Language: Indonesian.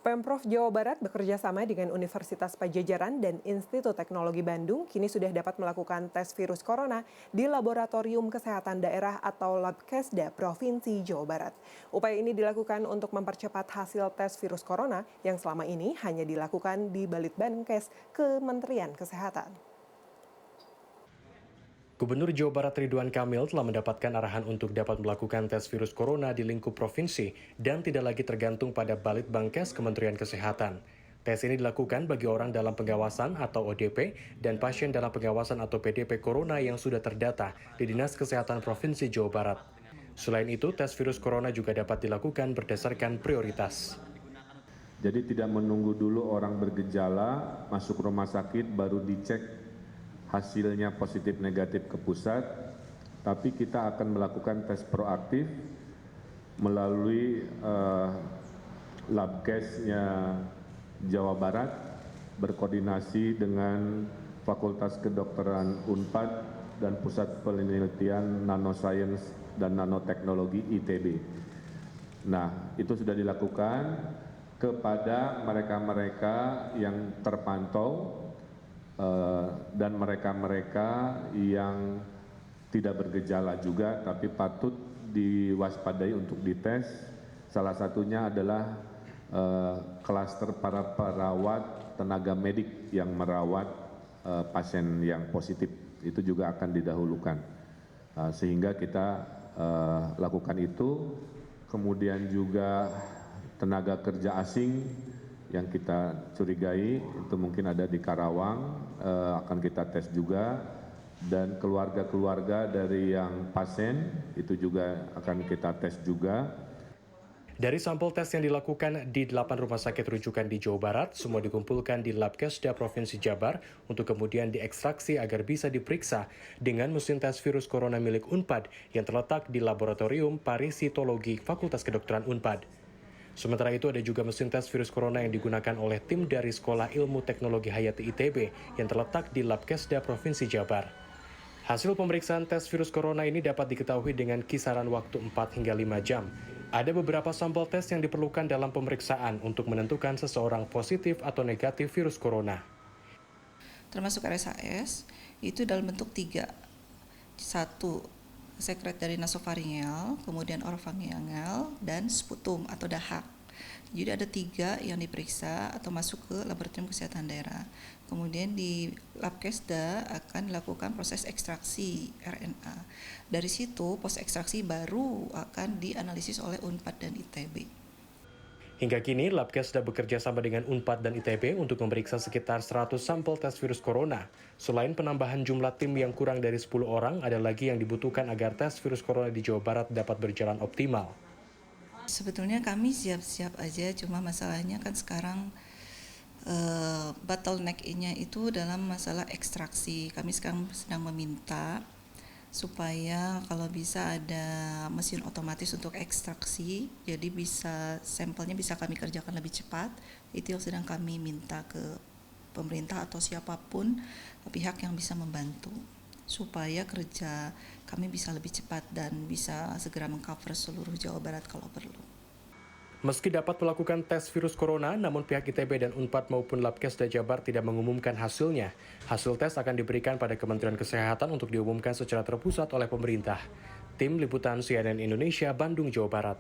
Pemprov Jawa Barat bekerja sama dengan Universitas Padjadjaran dan Institut Teknologi Bandung kini sudah dapat melakukan tes virus corona di Laboratorium Kesehatan Daerah atau Labkesda Provinsi Jawa Barat. Upaya ini dilakukan untuk mempercepat hasil tes virus corona yang selama ini hanya dilakukan di Balitbangkes Kementerian Kesehatan. Gubernur Jawa Barat Ridwan Kamil telah mendapatkan arahan untuk dapat melakukan tes virus corona di lingkup provinsi dan tidak lagi tergantung pada Balitbangkes Kementerian Kesehatan. Tes ini dilakukan bagi orang dalam pengawasan atau ODP dan pasien dalam pengawasan atau PDP corona yang sudah terdata di Dinas Kesehatan Provinsi Jawa Barat. Selain itu, tes virus corona juga dapat dilakukan berdasarkan prioritas. Jadi tidak menunggu dulu orang bergejala, masuk rumah sakit baru dicek hasilnya positif negatif ke pusat, tapi kita akan melakukan tes proaktif melalui Labkesnya Jawa Barat berkoordinasi dengan Fakultas Kedokteran UNPAD dan Pusat Penelitian Nanoscience dan Nanoteknologi ITB. Nah, itu sudah dilakukan kepada mereka-mereka yang terpantau dan mereka-mereka yang tidak bergejala juga tapi patut diwaspadai untuk dites. Salah satunya adalah klaster para perawat tenaga medik yang merawat pasien yang positif, itu juga akan didahulukan. Sehingga kita lakukan itu. Kemudian juga tenaga kerja asing yang kita curigai itu mungkin ada di Karawang, akan kita tes juga, dan keluarga-keluarga dari yang pasien itu juga akan kita tes juga. Dari sampel tes yang dilakukan di 8 rumah sakit rujukan di Jawa Barat, semua dikumpulkan di Labkesda Provinsi Jabar untuk kemudian diekstraksi agar bisa diperiksa dengan mesin tes virus corona milik UNPAD yang terletak di Laboratorium Parisitologi Fakultas Kedokteran UNPAD. Sementara itu ada juga mesin tes virus corona yang digunakan oleh tim dari Sekolah Ilmu Teknologi Hayati ITB yang terletak di Labkesda Provinsi Jabar. Hasil pemeriksaan tes virus corona ini dapat diketahui dengan kisaran waktu 4 hingga 5 jam. Ada beberapa sampel tes yang diperlukan dalam pemeriksaan untuk menentukan seseorang positif atau negatif virus corona. Termasuk RSHS, itu dalam bentuk 3. 1. Sekret dari nasofaringeal, kemudian orofaringeal, dan sputum atau dahak. Jadi ada 3 yang diperiksa atau masuk ke Laboratorium Kesehatan Daerah. Kemudian di Labkesda akan dilakukan proses ekstraksi RNA. Dari situ, pos ekstraksi baru akan dianalisis oleh UNPAD dan ITB. Hingga kini, Labkesda bekerja sama dengan UNPAD dan ITB untuk memeriksa sekitar 100 sampel tes virus corona. Selain penambahan jumlah tim yang kurang dari 10 orang, ada lagi yang dibutuhkan agar tes virus corona di Jawa Barat dapat berjalan optimal. Sebetulnya kami siap-siap aja, cuma masalahnya kan sekarang bottleneck-nya itu dalam masalah ekstraksi. Kami sekarang sedang meminta supaya kalau bisa ada mesin otomatis untuk ekstraksi, jadi sampelnya bisa kami kerjakan lebih cepat. Itu yang sedang kami minta ke pemerintah atau siapapun pihak yang bisa membantu supaya kerja kami bisa lebih cepat dan bisa segera mengcover seluruh Jawa Barat kalau perlu. Meski dapat melakukan tes virus corona, namun pihak ITB dan UNPAD maupun Labkesda Jabar tidak mengumumkan hasilnya. Hasil tes akan diberikan pada Kementerian Kesehatan untuk diumumkan secara terpusat oleh pemerintah. Tim Liputan CNN Indonesia, Bandung, Jawa Barat.